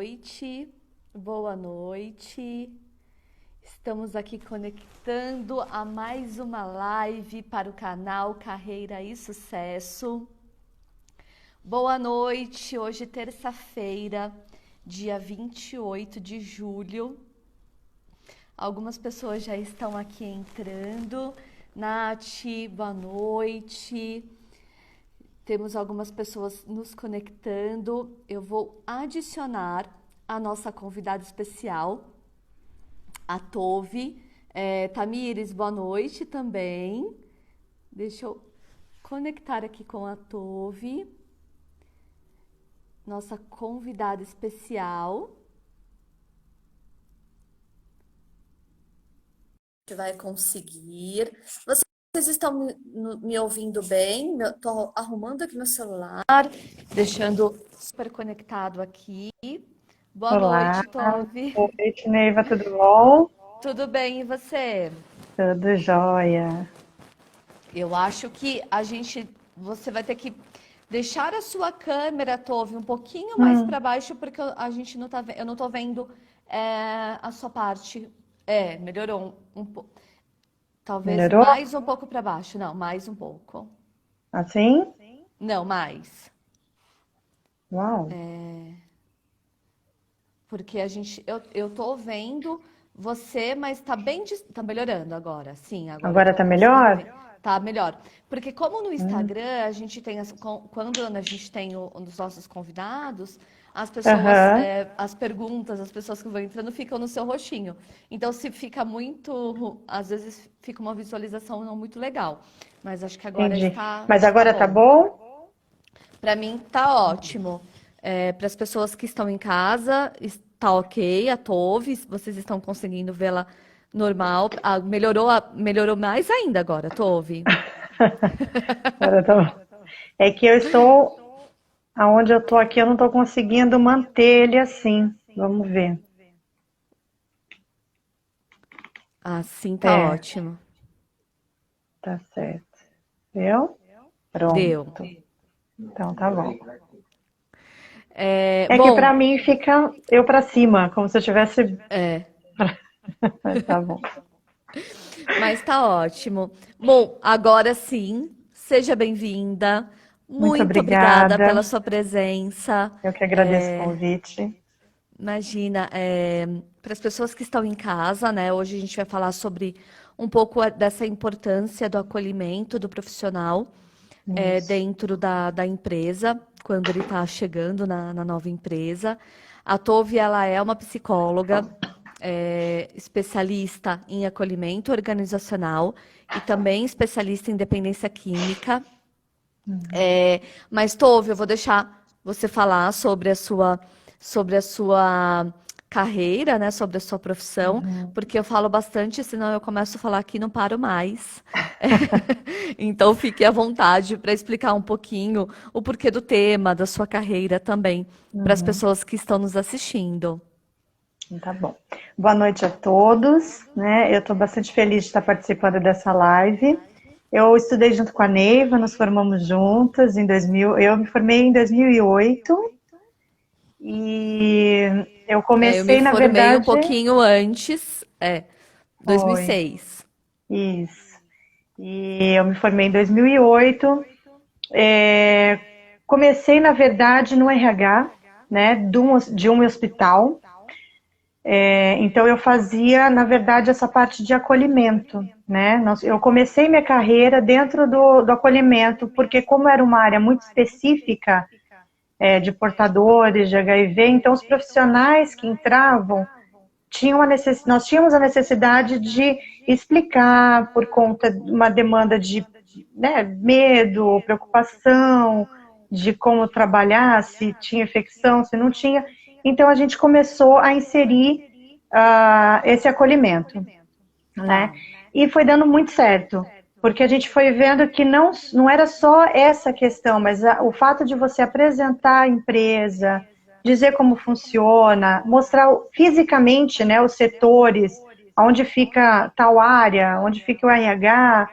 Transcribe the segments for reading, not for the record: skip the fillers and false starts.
noite, boa noite. Estamos aqui conectando a mais uma live para o canal Carreira e Sucesso. Boa noite, hoje terça-feira, dia 28 de julho. Algumas pessoas já estão aqui entrando. Nath, boa noite. Temos algumas pessoas nos conectando. Eu vou adicionar a nossa convidada especial, a Tove. Tamires, boa noite também. Deixa eu conectar aqui com a Tove, nossa convidada especial. Vai conseguir. Vocês estão me ouvindo bem? Estou arrumando aqui meu celular, deixando super conectado aqui. Boa noite, Tove. Boa noite, Neiva, tudo bom? Tudo bem, e você? Tudo jóia. Eu acho que você vai ter que deixar a sua câmera, Tove, um pouquinho mais para baixo, porque a gente não tá, eu não estou vendo a sua parte. Melhorou um pouco. Talvez Melhorou? mais um pouco para baixo. Não, mais um pouco. Assim? Não, mais. Uau. Porque eu tô vendo você, mas tá tá melhorando agora. Sim, Agora eu tô tá conseguindo melhor? ver. Tá melhor. Porque como no Instagram a gente tem quando a gente tem um dos nossos convidados, as pessoas, Aham. as perguntas, as pessoas que vão entrando ficam no seu roxinho. Então se fica muito, às vezes fica uma visualização não muito legal. Mas acho que agora Entendi. Mas agora tá bom. bom? Para mim tá ótimo. Para as pessoas que estão em casa, está ok, a Tove, vocês estão conseguindo vê-la normal. Melhorou mais ainda agora, Tove. Agora tá bom. É que eu estou, aonde eu tô aqui, eu não tô conseguindo manter ele assim. Vamos ver. Assim tá É, ótimo. tá certo. Viu? Deu. Pronto. Então tá bom. É, É que pra bom, mim fica eu pra cima, como se eu tivesse. é, Tá bom. mas tá ótimo. Bom, agora sim, seja bem-vinda. Muito Muito obrigada pela obrigada. sua presença. Eu que agradeço o convite. Imagina, para as pessoas que estão em casa, né? Hoje a gente vai falar sobre um pouco dessa importância do acolhimento do profissional Isso. dentro da empresa, quando ele está chegando na nova empresa. A Tove, ela é uma psicóloga, especialista em acolhimento organizacional e também especialista em dependência química. Mas, Tove, eu vou deixar você falar sobre a sua carreira, né? Sobre a sua profissão, porque eu falo bastante, senão eu começo a falar aqui e não paro mais. Então, fique à vontade para explicar um pouquinho o porquê do tema, da sua carreira também, para as pessoas que estão nos assistindo. Tá bom. Boa noite a todos, né? Eu estou bastante feliz de estar participando dessa live. Eu estudei junto com a Neiva, nos formamos juntas em 2000. Eu me formei em 2008 e eu Eu me comecei, na formei um verdade, pouquinho antes, foi 2006. isso. E eu me formei em 2008. É, comecei, na verdade, no RH, né, de um hospital. Então eu fazia, na verdade, essa parte de acolhimento, né? Eu comecei minha carreira dentro do acolhimento, porque como era uma área muito específica, de portadores de HIV, então os profissionais que entravam nós tínhamos a necessidade de explicar por conta de uma demanda de, né, medo, preocupação, de como trabalhar, se tinha infecção, se não tinha. Então a gente começou a inserir esse acolhimento, né? Tá. E foi dando muito certo, porque a gente foi vendo que não era só essa questão, mas o fato de você apresentar a empresa, dizer como funciona, mostrar fisicamente, né, os setores, onde fica tal área, onde fica o RH,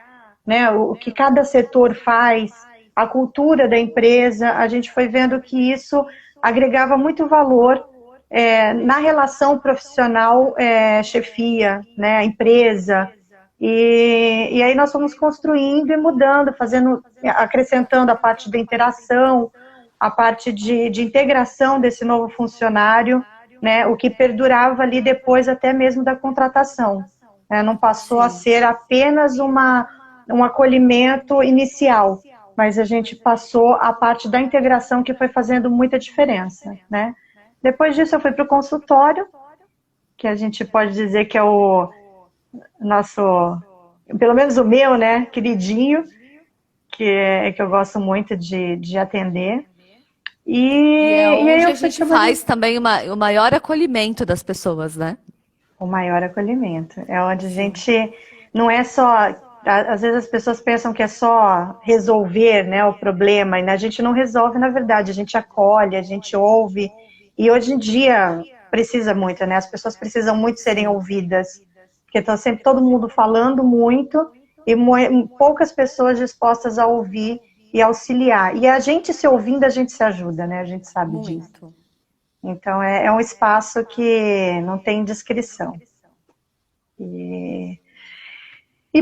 né, o que cada setor faz, a cultura da empresa, a gente foi vendo que isso agregava muito valor na relação profissional chefia, né, empresa. E aí nós fomos construindo e mudando, acrescentando a parte da interação, a parte de integração desse novo funcionário, né, o que perdurava ali depois até mesmo da contratação. Né, não passou a Sim. ser apenas um acolhimento inicial, mas a gente passou a parte da integração que foi fazendo muita diferença. Né? Depois disso eu fui para o consultório, que a gente pode dizer que é o nosso, pelo menos o meu, né, queridinho, que eu gosto muito de atender. E é E aí onde eu a fui gente trabalhando. faz também o maior acolhimento das pessoas, né? O maior acolhimento. É onde a Sim. gente não é só. Às vezes as pessoas pensam que é só resolver, né, o problema, e a gente não resolve, na verdade, a gente acolhe, a gente ouve. E hoje em dia precisa muito, né? As pessoas precisam muito serem Sim. ouvidas, porque está sempre todo mundo falando muito e poucas pessoas dispostas a ouvir e auxiliar. E a gente se ouvindo, a gente se ajuda, né? A gente sabe disso. Muito. Então é um espaço que não tem descrição. E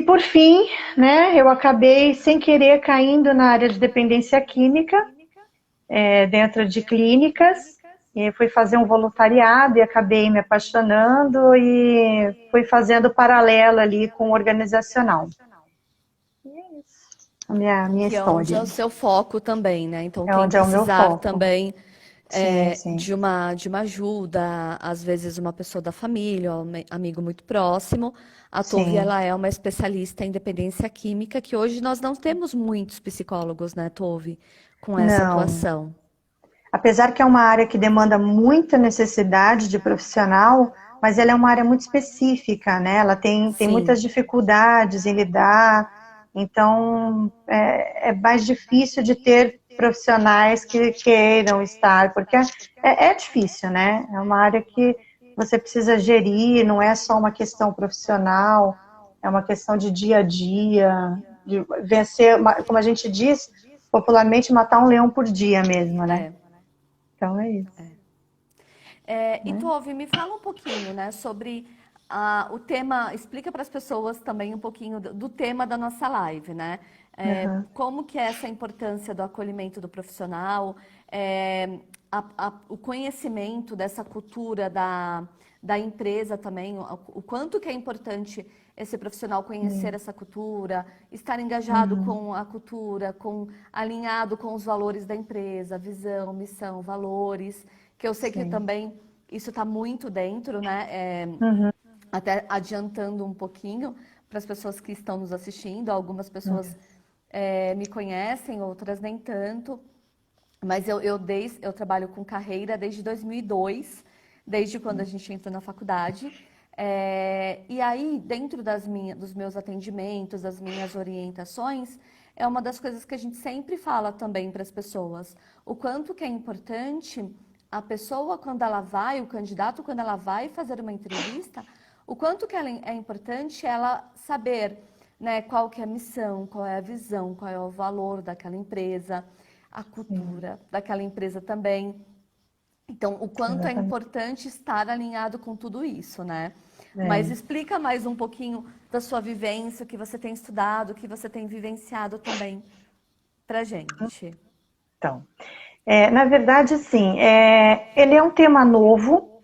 por fim, né, eu acabei sem querer caindo na área de dependência química, dentro de clínicas, e fui fazer um voluntariado e acabei me apaixonando e fui fazendo paralelo ali com o organizacional. A minha Que é onde é história. o seu foco também, né? Então, É quem onde é o meu precisar foco. também Sim, sim. de uma ajuda, às vezes uma pessoa da família, ou um amigo muito próximo, a Tove, Sim. ela é uma especialista em dependência química, que hoje nós não temos muitos psicólogos, né, Tove, com essa Não. atuação. Apesar que é uma área que demanda muita necessidade de profissional, mas ela é uma área muito específica, né? Ela tem Sim, muitas dificuldades em lidar, então é mais difícil de ter profissionais que queiram estar, porque é difícil, né? É uma área que você precisa gerir, não é só uma questão profissional, é uma questão de dia a dia, de vencer, como a gente diz popularmente, matar um leão por dia mesmo, né? é. Então é isso. E Tove, me fala um pouquinho, né, sobre o tema, explica para as pessoas também um pouquinho do tema da nossa live, né? Uhum. Como que é essa importância do acolhimento do profissional, o conhecimento dessa cultura da empresa também, o quanto que é importante esse profissional conhecer essa cultura, estar engajado Uhum. com a cultura, alinhado com os valores da empresa, visão, missão, valores, que eu sei que Sim. também isso está muito dentro, né? Uhum. Até adiantando um pouquinho para as pessoas que estão nos assistindo, algumas pessoas me conhecem, outras nem tanto, mas eu trabalho com carreira desde 2002, desde quando a gente entrou na faculdade. E aí, dentro dos meus atendimentos, das minhas orientações, é uma das coisas que a gente sempre fala também para as pessoas. O quanto que é importante a pessoa, quando ela vai, o candidato, quando ela vai fazer uma entrevista, o quanto que é importante ela saber, né, qual que é a missão, qual é a visão, qual é o valor daquela empresa, a Sim. cultura daquela empresa também. Então, o quanto é Exatamente. importante estar alinhado com tudo isso, né? Mas É. explica mais um pouquinho da sua vivência, o que você tem estudado, o que você tem vivenciado também pra gente. Então, na verdade, sim, ele é um tema novo,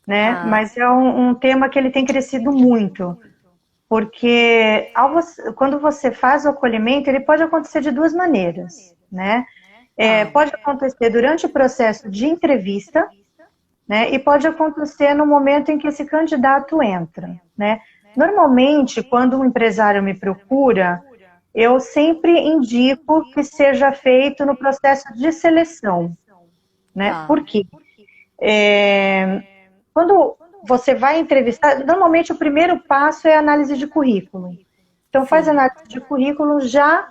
né? Tá, Mas é um tema que ele tem crescido muito, porque quando você faz o acolhimento, ele pode acontecer de duas maneiras, né? tá. Pode acontecer durante o processo de entrevista, né? E pode acontecer no momento em que esse candidato entra, né? Normalmente, quando um empresário me procura, eu sempre indico que seja feito no processo de seleção, né? Tá. Por quê? Quando você vai entrevistar, normalmente o primeiro passo é a análise de currículo. Então, faz Sim. análise de currículo, já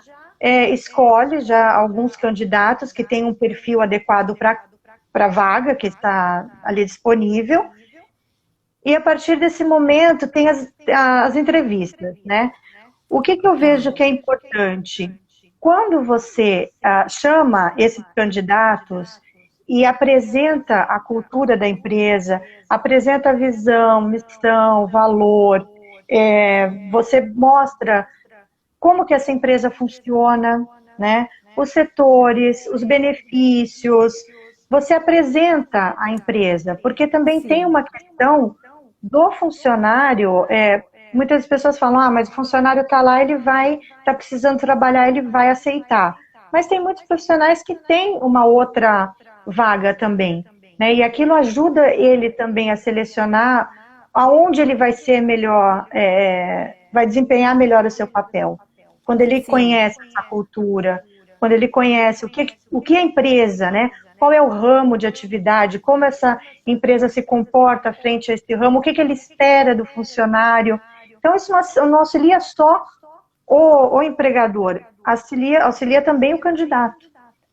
escolhe já alguns candidatos que têm um perfil adequado para a vaga que está ali disponível. E a partir desse momento tem as entrevistas, né? O que eu Tá. vejo que é importante? Quando você chama esses candidatos e apresenta a cultura da empresa, apresenta a visão, missão, valor, você mostra como que essa empresa funciona, né? Os setores, os benefícios, você apresenta a empresa, porque também tem Sim, uma questão do funcionário, muitas pessoas falam, mas o funcionário está lá, ele vai, está precisando trabalhar, ele vai aceitar. Mas tem muitos profissionais que têm uma outra vaga também, né? E aquilo ajuda ele também a selecionar aonde ele vai ser melhor, vai desempenhar melhor o seu papel. Quando ele sim, conhece essa cultura, quando ele conhece o que é a empresa, né? Qual é o ramo de atividade, como essa empresa se comporta frente a esse ramo, o que ele espera do funcionário. Então, isso não auxilia só o empregador, auxilia também o candidato,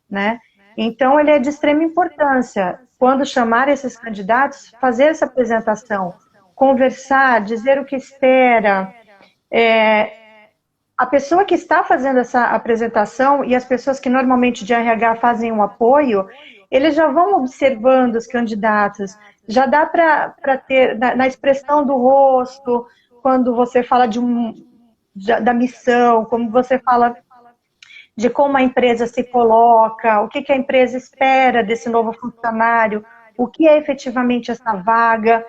né? Então, ele é de extrema importância, quando chamar esses candidatos, fazer essa apresentação, conversar, dizer o que espera. A pessoa que está fazendo essa apresentação e as pessoas que normalmente de RH fazem um apoio, eles já vão observando os candidatos, já dá para ter, na expressão do rosto, quando você fala da missão, como você fala de como a empresa se coloca, o que a empresa espera desse novo funcionário, o que é efetivamente essa vaga.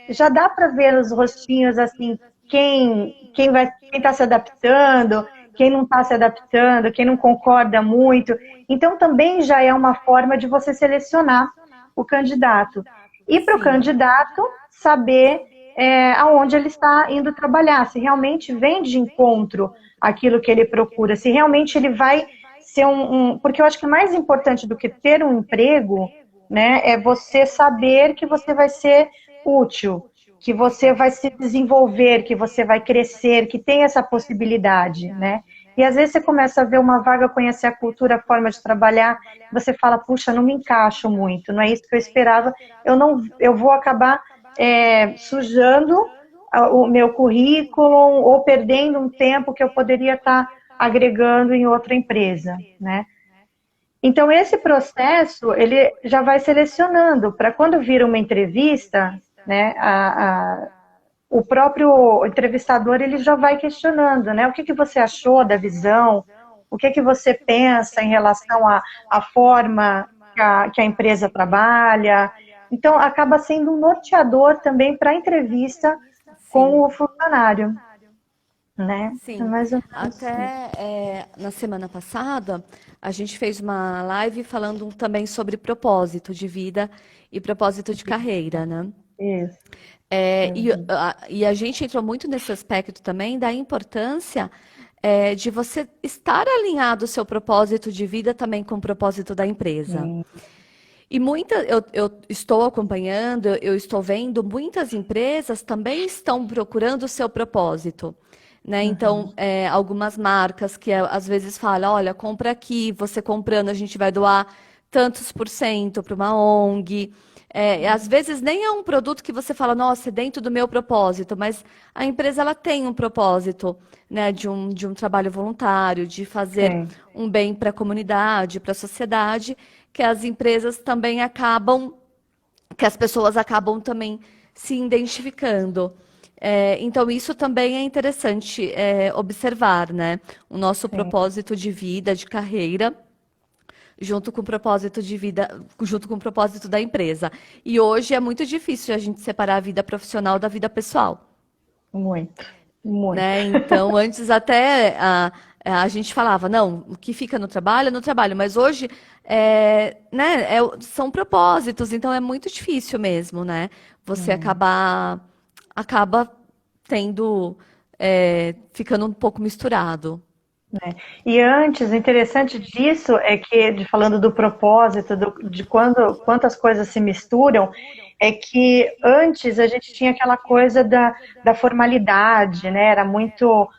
Já dá para ver os rostinhos assim, quem está se adaptando, quem não está se adaptando, quem não concorda muito. Então também já é uma forma de você selecionar o candidato. E para o sim, candidato saber aonde ele está indo trabalhar, se realmente vem de encontro aquilo que ele procura, se realmente ele vai ser porque eu acho que mais importante do que ter um emprego, né, é você saber que você vai ser útil, que você vai se desenvolver, que você vai crescer, que tem essa possibilidade, né? E às vezes você começa a ver uma vaga, conhecer a cultura, a forma de trabalhar, você fala, puxa, não me encaixo muito, não é isso que eu esperava, eu vou acabar sujando o meu currículo ou perdendo um tempo que eu poderia estar agregando em outra empresa, né? Então, esse processo, ele já vai selecionando, para quando vira uma entrevista, né, o próprio entrevistador, ele já vai questionando, né, o que você achou da visão, o que você pensa em relação à forma que a empresa trabalha. Então, acaba sendo um norteador também para a entrevista com sim. o funcionário, né? É Sim, mais ou menos isso. até na semana passada a gente fez uma live falando também sobre propósito de vida e propósito de carreira, né? Isso. E a gente entrou muito nesse aspecto também da importância de você estar alinhado o seu propósito de vida também com o propósito da empresa. Sim, E eu estou acompanhando, eu estou vendo, muitas empresas também estão procurando o seu propósito. Né? uhum, Então, algumas marcas que às vezes falam, olha, compra aqui, você comprando, a gente vai doar tantos por cento para uma ONG. E às vezes nem é um produto que você fala, nossa, é dentro do meu propósito, mas a empresa ela tem um propósito, né, de um trabalho voluntário, de fazer tem. um bem para a comunidade, para a sociedade, que as empresas também acabam, que as pessoas acabam também se identificando. Então, isso também é interessante observar, né? O nosso Sim. propósito de vida, de carreira, junto com o propósito de vida, junto com o propósito da empresa. E hoje é muito difícil a gente separar a vida profissional da vida pessoal. Muito, muito. Né? Então, antes até a gente falava, não, o que fica no trabalho é no trabalho, mas hoje né, são propósitos, então é muito difícil mesmo, né? Você acaba tendo, ficando um pouco misturado. E antes, o interessante disso é que, falando do propósito, de quantas coisas se misturam, é que antes a gente tinha aquela coisa da formalidade, né? Era muito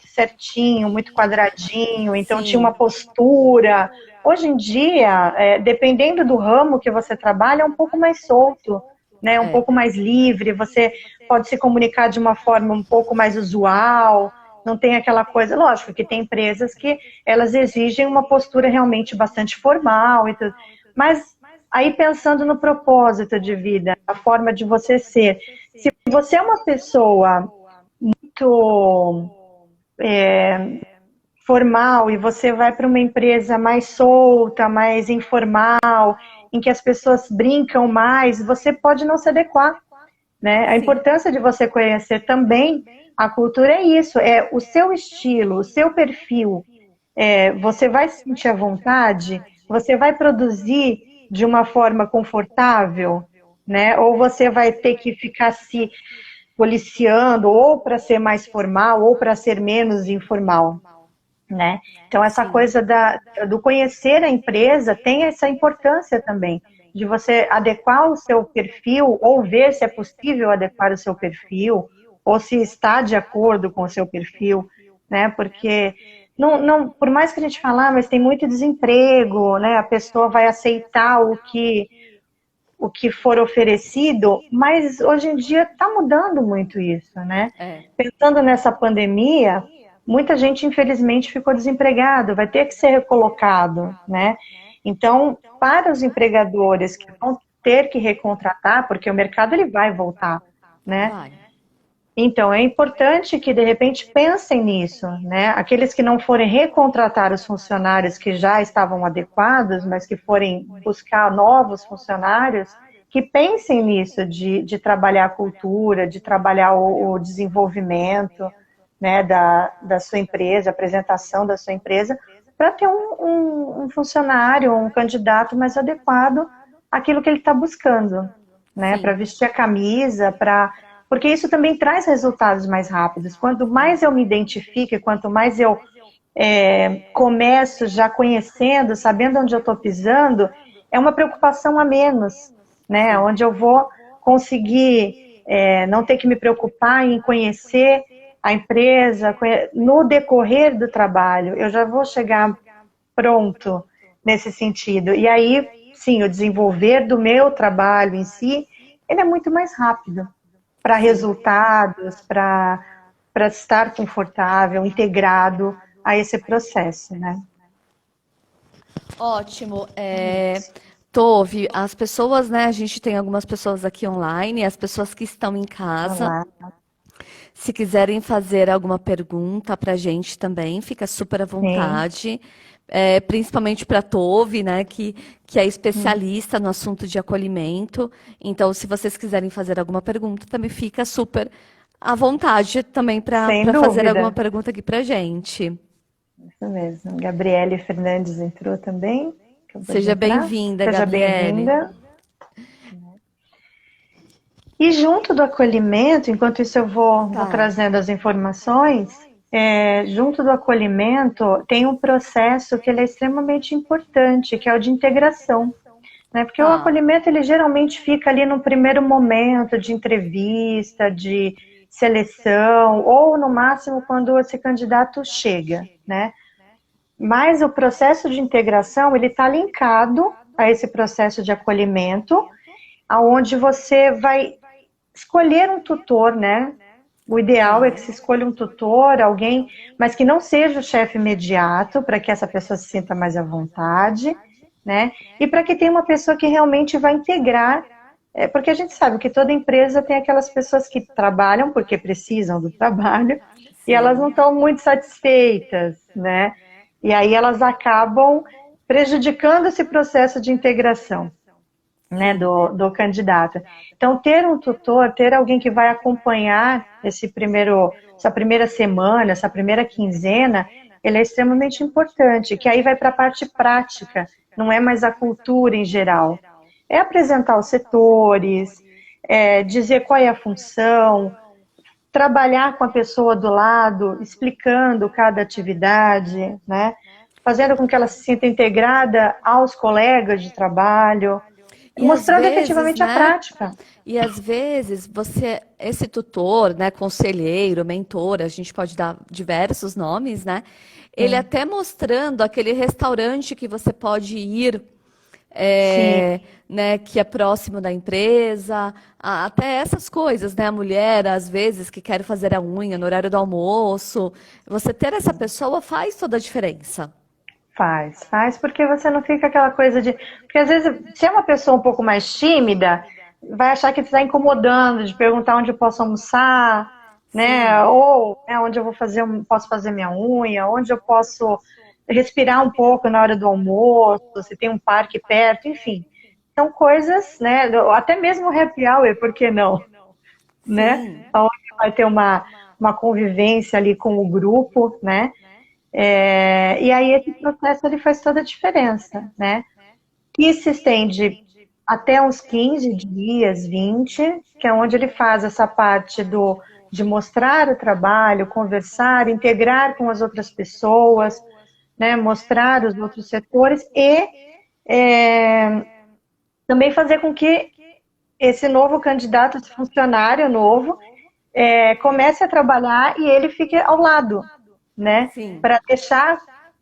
certinho, muito quadradinho, então tinha uma Sim, postura. Hoje em dia, dependendo do ramo que você trabalha, é um pouco mais solto, né? Um é, pouco mais livre, você pode se comunicar de uma forma um pouco mais usual. Não tem aquela coisa, lógico que tem empresas que elas exigem uma postura realmente bastante formal e tudo, Mas aí pensando no propósito de vida, a forma de você ser. Se você é uma pessoa muito formal e você vai para uma empresa mais solta, mais informal, em que as pessoas brincam mais, você pode não se adequar, né? A Sim. importância de você conhecer também a cultura é isso, é o seu estilo, o seu perfil. Você vai se sentir à vontade? Você vai produzir de uma forma confortável, né? Ou você vai ter que ficar se policiando ou para ser mais formal ou para ser menos informal, né? Então essa Sim. coisa do conhecer a empresa tem essa importância também de você adequar o seu perfil ou ver se é possível adequar o seu perfil ou se está de acordo com o seu perfil, né? Porque por mais que a gente falar, mas tem muito desemprego, né? A pessoa vai aceitar o que for oferecido, mas hoje em dia está mudando muito isso, né? É. Pensando nessa pandemia, muita gente infelizmente ficou desempregado, vai ter que ser recolocado, né? Então, para os empregadores que vão ter que recontratar, porque o mercado ele vai voltar, né? Vai. Então, é importante que, de repente, pensem nisso, né? Aqueles que não forem recontratar os funcionários que já estavam adequados, mas que forem buscar novos funcionários, que pensem nisso, de trabalhar a cultura, de trabalhar o desenvolvimento, né, da sua empresa, a apresentação da sua empresa, para ter um funcionário, um candidato mais adequado àquilo que ele está buscando, né? Para Sim. vestir a camisa, porque isso também traz resultados mais rápidos. Quanto mais eu me identifique, quanto mais eu começo já conhecendo, sabendo onde eu estou pisando, é uma preocupação a menos, né? Sim. Onde eu vou conseguir não ter que me preocupar em conhecer a empresa no decorrer do trabalho. Eu já vou chegar pronto nesse sentido. E aí, sim, o desenvolver do meu trabalho em si, ele é muito mais rápido para Sim. resultados, para estar confortável, integrado a esse processo, né? Ótimo. Tove, as pessoas, né? A gente tem algumas pessoas aqui online, as pessoas que estão em casa, Olá. se quiserem fazer alguma pergunta para a gente também, fica super à Sim. vontade. Principalmente para a Tove, né, que é especialista no assunto de acolhimento. Então, se vocês quiserem fazer alguma pergunta, também fica super à vontade também para Sem fazer alguma dúvida. pergunta aqui para a gente. Isso mesmo. Gabriele Fernandes entrou também. Acabou de Seja entrar. bem-vinda, Seja Gabriele. bem-vinda. E junto do acolhimento, enquanto isso eu vou Tá. trazendo as informações, junto do acolhimento tem um processo que ele é extremamente importante, que é o de integração, né? Porque o Tá. acolhimento ele geralmente fica ali no primeiro momento de entrevista, de seleção, ou no máximo quando esse candidato chega, né? Mas o processo de integração ele está linkado a esse processo de acolhimento, aonde você vai escolher um tutor, né? O ideal é Tá. que se escolha um tutor, alguém, mas que não seja o chefe imediato, para que essa pessoa se sinta mais à vontade, né? E para que tenha uma pessoa que realmente vai integrar, porque a gente sabe que toda empresa tem aquelas pessoas que trabalham porque precisam do trabalho e elas não Sim. estão muito satisfeitas, né? E aí elas acabam prejudicando esse processo de integração, né, Sim. do candidato. Então, ter um tutor, ter alguém que vai acompanhar essa primeira semana, essa primeira quinzena, ele é extremamente importante, que aí vai para a parte prática, não é mais a cultura em geral. É apresentar os setores, dizer qual é a função, trabalhar com a pessoa do lado, explicando cada atividade, né? Fazendo com que ela se sinta integrada aos colegas de trabalho, E às mostrando vezes, efetivamente a né? prática. E às vezes você, esse tutor, né, conselheiro, mentor, a gente pode dar diversos nomes, né? Ele Sim, até mostrando aquele restaurante que você pode ir, sim, né, que é próximo da empresa, até essas coisas, né? A mulher, às vezes, que quer fazer a unha no horário do almoço, você ter essa pessoa faz toda a diferença. Faz porque você não fica aquela coisa de... Porque às vezes, se é uma pessoa um pouco mais tímida, vai achar que está incomodando, de perguntar onde eu posso almoçar, né? Sim. Ou né, onde eu vou fazer, posso fazer minha unha, onde eu posso respirar um pouco na hora do almoço, se tem um parque perto, enfim. São coisas, né? Até mesmo o happy hour, por que não? Né? Sim. Onde vai ter uma convivência ali com o grupo, né? E aí esse processo ele faz toda a diferença, né? E se estende até uns 15 dias, 20, que é onde ele faz essa parte de mostrar o trabalho, conversar, integrar com as outras pessoas, né? Mostrar os outros setores e é, também fazer com que esse novo candidato, esse funcionário novo, comece a trabalhar e ele fique ao lado, né? Sim. Para deixar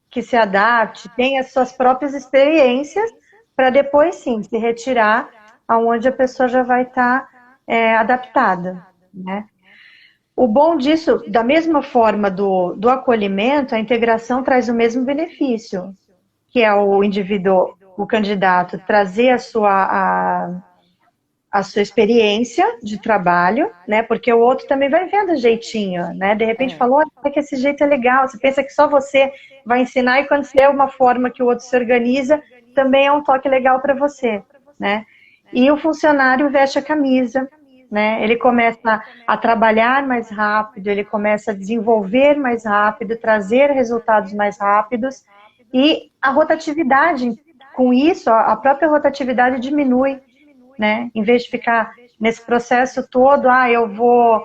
que se adapte, tenha as suas próprias experiências, para depois sim se retirar aonde a pessoa já vai estar adaptada, né? O bom disso, da mesma forma do acolhimento, a integração traz o mesmo benefício, que é o indivíduo, o candidato, trazer a sua experiência de trabalho, né? Porque o outro também vai vendo o jeitinho, né? De repente É. falou, olha que esse jeito é legal. Você pensa que só você vai ensinar e quando você é uma forma que o outro se organiza, também é um toque legal para você, né? E o funcionário veste a camisa, né? Ele começa a trabalhar mais rápido, ele começa a desenvolver mais rápido, trazer resultados mais rápidos e a rotatividade, com isso, a própria rotatividade diminui, né? Em vez de ficar nesse processo todo, eu vou...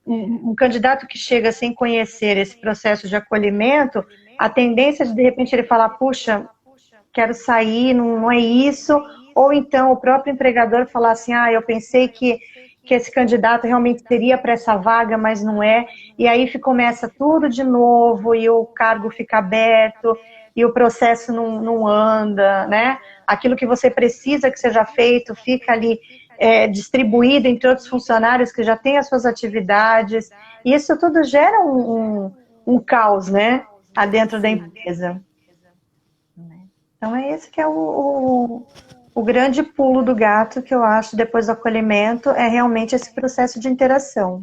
um candidato que chega sem conhecer esse processo de acolhimento, a tendência de repente, ele falar, puxa, quero sair, não é isso, ou então o próprio empregador falar assim, eu pensei que esse candidato realmente seria para essa vaga, mas não é, e aí começa tudo de novo, e o cargo fica aberto, e o processo não anda, né? Aquilo que você precisa que seja feito fica ali distribuído entre outros funcionários que já têm as suas atividades, e isso tudo gera um caos, né? Dentro da Sim. empresa. Então é esse que é o grande pulo do gato que eu acho depois do acolhimento, é realmente esse processo de interação.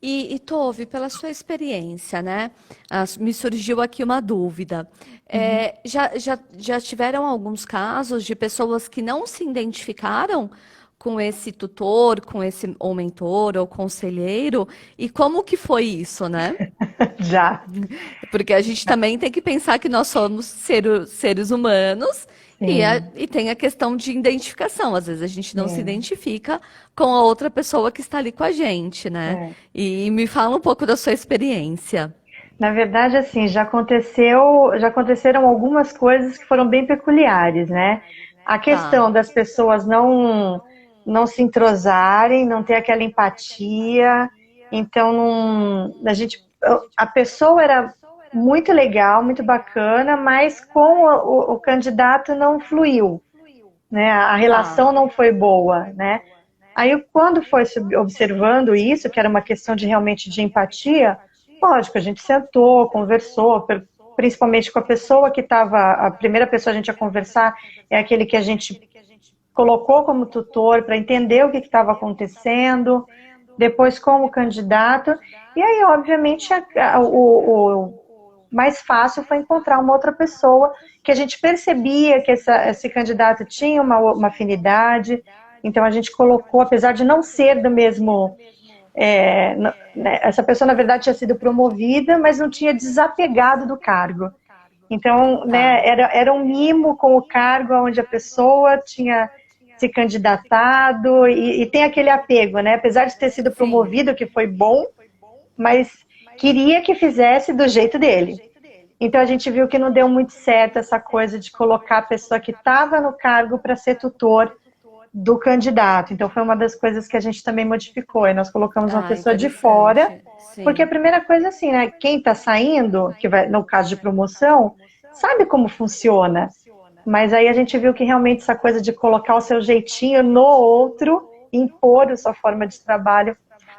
E Tove, pela sua experiência, né? Me surgiu aqui uma dúvida. Uhum. Já tiveram alguns casos de pessoas que não se identificaram com esse tutor, com esse ou mentor ou conselheiro? E como que foi isso, né? Já, Porque a gente também tem que pensar que nós somos seres humanos sim, e tem a questão de identificação. Às vezes a gente não se sim. identifica com a outra pessoa que está ali com a gente, né? É. E me fala um pouco da sua experiência. Na verdade, assim, já aconteceram algumas coisas que foram bem peculiares, né? A Tá, questão das pessoas não se entrosarem, não ter aquela empatia, então a pessoa era muito legal, muito bacana, mas com o candidato não fluiu, né? A tá. relação não foi boa, né? Aí, quando foi observando isso, que era uma questão de realmente de empatia, lógico, a gente sentou, conversou, principalmente com a pessoa que estava, a primeira pessoa a gente a conversar é aquele que a gente colocou como tutor para entender o que estava acontecendo, depois como candidato, e aí, obviamente, o mais fácil foi encontrar uma outra pessoa que a gente percebia que esse candidato tinha uma afinidade, então a gente colocou, apesar de não ser do mesmo né, essa pessoa, na verdade, tinha sido promovida, mas não tinha desapegado do cargo. Então, Tá. né, era um mimo com o cargo onde a pessoa tinha se candidatado e tem aquele apego, né? Apesar de ter sido Sim. promovido, que foi bom, mas queria que fizesse do jeito dele. Então a gente viu que não deu muito certo essa coisa de colocar a pessoa que estava no cargo para ser tutor do candidato. Então foi uma das coisas que a gente também modificou. E nós colocamos uma Ah, pessoa de fora, interessante. porque a Sim. primeira coisa é assim, né? Quem está saindo, que vai, no caso de promoção, sabe como funciona. Mas aí a gente viu que realmente essa coisa de colocar o seu jeitinho no outro, impor a sua forma de trabalho,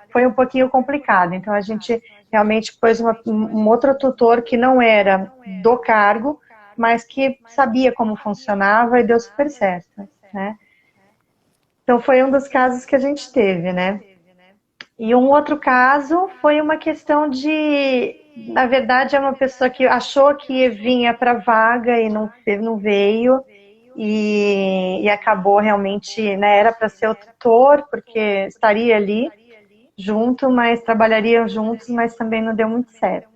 foi um pouquinho complicado. Então a gente realmente pôs um outro tutor que não era do cargo, mas que sabia como funcionava e deu super certo, né? Então foi um dos casos que a gente teve, né? E um outro caso foi uma questão de, na verdade, é uma pessoa que achou que vinha para vaga e não veio, e acabou realmente, né, era para ser o tutor, porque estaria ali junto, mas trabalhariam juntos, mas também não deu muito certo.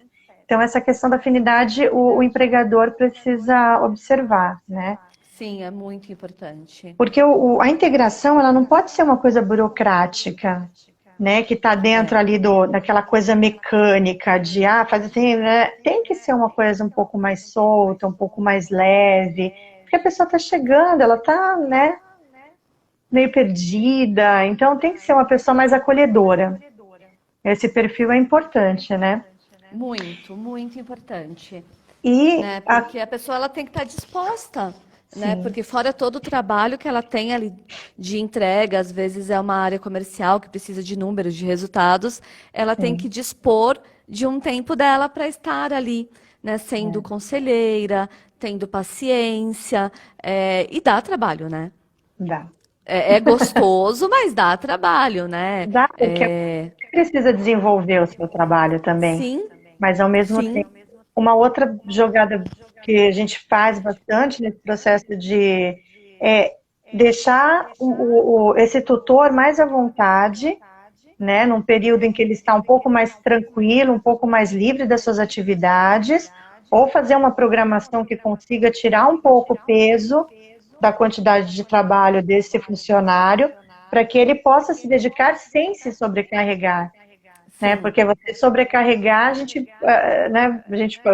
Então, essa questão da afinidade, o empregador precisa observar, né? Sim, é muito importante. Porque a integração, ela não pode ser uma coisa burocrática, né, que está dentro É. ali daquela coisa mecânica de, faz assim, né? Tem que ser uma coisa um pouco mais solta, um pouco mais leve, porque a pessoa está chegando, ela está, né, meio perdida, então tem que ser uma pessoa mais acolhedora. Esse perfil é importante, né? Muito, muito importante, E, né? Porque a pessoa ela tem que estar disposta, né? sim, Porque fora todo o trabalho que ela tem ali de entrega, às vezes é uma área comercial que precisa de números, de resultados, ela tem sim, que dispor de um tempo dela para estar ali, né? Sendo é, conselheira, tendo paciência, e dá trabalho, né? dá. É gostoso, mas dá trabalho, né? Dá, porque você precisa desenvolver o seu trabalho também, Sim, mas ao mesmo sim, tempo, uma outra jogada que a gente faz bastante nesse processo de é, deixar esse tutor mais à vontade, né, num período em que ele está um pouco mais tranquilo, um pouco mais livre das suas atividades, ou fazer uma programação que consiga tirar um pouco o peso da quantidade de trabalho desse funcionário, para que ele possa se dedicar sem se sobrecarregar, né? sim. Porque você sobrecarregar, né,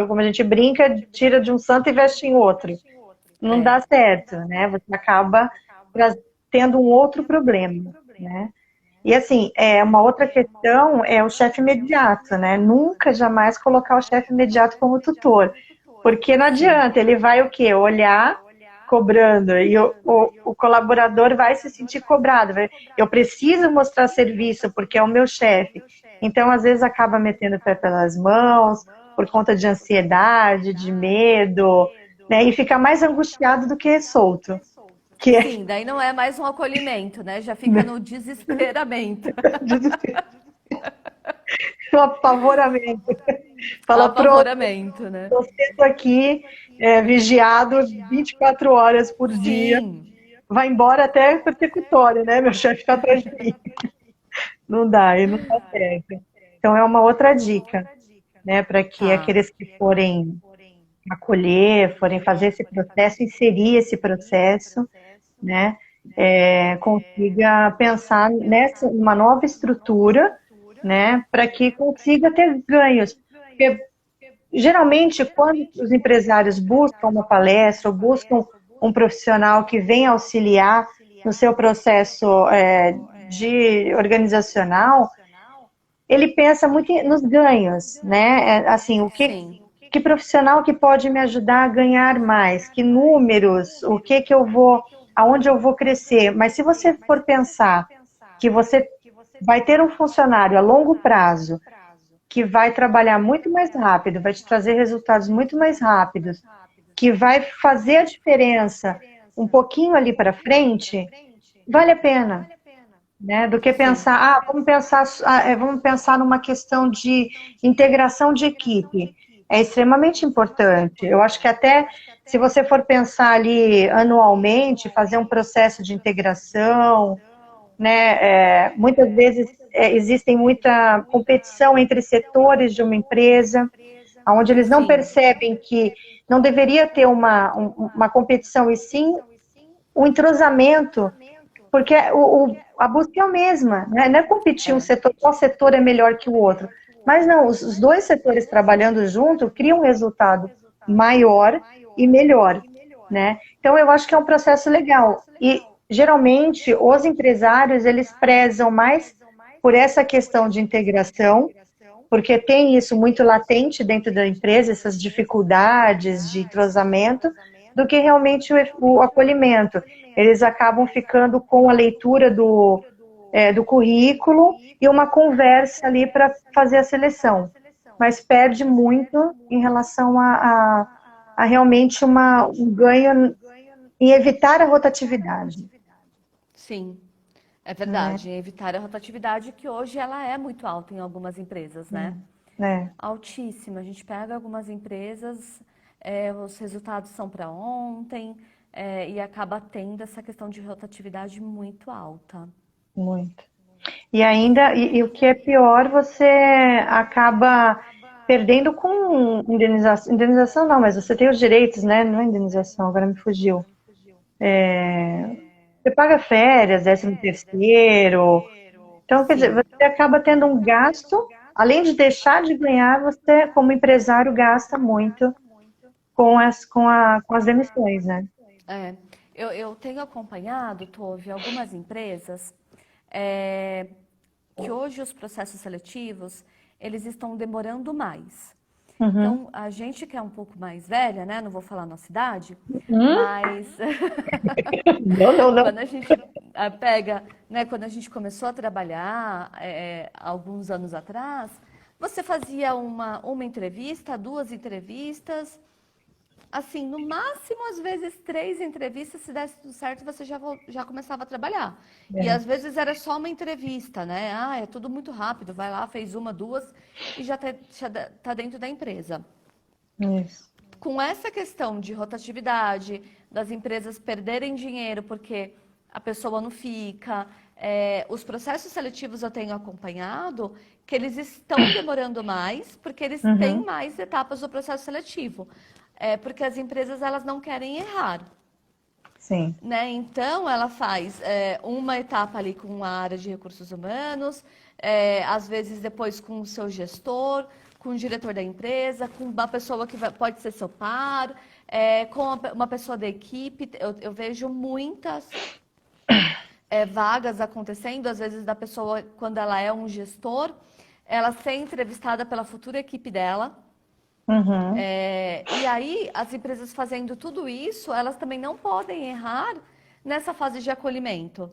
como a gente brinca, tira de um santo e veste em outro. Não É. dá certo, né? Você acaba tendo um outro problema, né? E assim, uma outra questão é o chefe imediato, né? Nunca, jamais colocar o chefe imediato como tutor, porque não Sim. adianta, ele vai o quê? Olhar cobrando, e o colaborador vai se sentir cobrado. Eu preciso mostrar serviço porque é o meu chefe. Então, às vezes, acaba metendo o pé pelas mãos, por conta de ansiedade, de medo, né? E fica mais angustiado do que solto. Que é Sim, daí não é mais um acolhimento, né? Já fica no desesperamento. um apavoramento. Fala, pronto, Apavoramento, né? estou sendo aqui vigiado 24 horas por dia. Sim. Vai embora até persecutório, né? Meu chefe está atrás de mim. Não dá, e não dá certo. Então é uma outra dica, né? Para que Tá. aqueles que forem acolher, forem fazer esse processo, inserir esse processo, né? Consiga pensar nessa uma nova estrutura, né? Para que consiga ter ganhos. Porque geralmente, quando os empresários buscam uma palestra ou buscam um profissional que venha auxiliar no seu processo de organizacional, ele pensa muito nos ganhos, né? Assim, Sim. que profissional que pode me ajudar a ganhar mais? Que números? O que eu vou, aonde eu vou crescer? Mas se você for pensar que você vai ter um funcionário a longo prazo que vai trabalhar muito mais rápido, vai te trazer resultados muito mais rápidos, que vai fazer a diferença um pouquinho ali para frente, vale a pena, né? Do que Sim. pensar, vamos pensar numa questão de integração de equipe. É extremamente importante. Eu acho que até se você for pensar ali anualmente, fazer um processo de integração, né? Muitas vezes existem muita competição entre setores de uma empresa, onde eles não Sim. percebem que não deveria ter uma competição, e sim o entrosamento, porque a busca é a mesma, né? Não é competir um É. setor, qual setor é melhor que o outro. Mas não, os dois setores trabalhando junto criam um resultado maior e melhor, né? Então eu acho que é um processo legal. E geralmente os empresários, eles prezam mais por essa questão de integração, porque tem isso muito latente dentro da empresa, essas dificuldades de entrosamento, do que realmente o acolhimento. Eles acabam ficando com a leitura do currículo e uma conversa ali para fazer a seleção. mas perde muito em relação a realmente um ganho em evitar a rotatividade, Sim, é né? verdade. Evitar a rotatividade, que hoje ela é muito alta em algumas empresas, né? É, Altíssima. A gente pega algumas empresas, os resultados são para ontem, e acaba tendo essa questão de rotatividade muito alta. muito. E ainda, e o que é pior, você acaba perdendo com indenização, indenização não, mas você tem os direitos, né? Não é indenização, agora me fugiu. Você paga férias, 13º. Então, quer dizer, Sim, você acaba tendo um gasto, além de deixar de ganhar, você, como empresário, gasta muito com as demissões, né? é. Eu tenho acompanhado, Tove, algumas empresas é, que hoje os processos seletivos eles estão demorando mais. Uhum. Então, a gente que é um pouco mais velha, né? Não vou falar a nossa idade, Hum? mas Não, não, não. quando a gente pega, né? Quando a gente começou a trabalhar alguns anos atrás, você fazia uma entrevista, duas entrevistas, assim, no máximo, às vezes, três entrevistas, se desse tudo certo, você já começava a trabalhar. E É, às vezes era só uma entrevista, né? Ah, é tudo muito rápido, vai lá, fez uma, duas e já tá dentro da empresa. isso. Com essa questão de rotatividade, das empresas perderem dinheiro porque a pessoa não fica, os processos seletivos eu tenho acompanhado que eles estão demorando mais porque eles têm Uhum. mais etapas do processo seletivo. Porque as empresas elas não querem errar. Sim. Né? Então, ela faz uma etapa ali com a área de recursos humanos, às vezes depois com o seu gestor, com o diretor da empresa, com uma pessoa que pode ser seu par, com uma pessoa da equipe. Eu vejo muitas vagas acontecendo, às vezes da pessoa, quando ela é um gestor, ela ser entrevistada pela futura equipe dela. Uhum. E aí, as empresas fazendo tudo isso, elas também não podem errar nessa fase de acolhimento.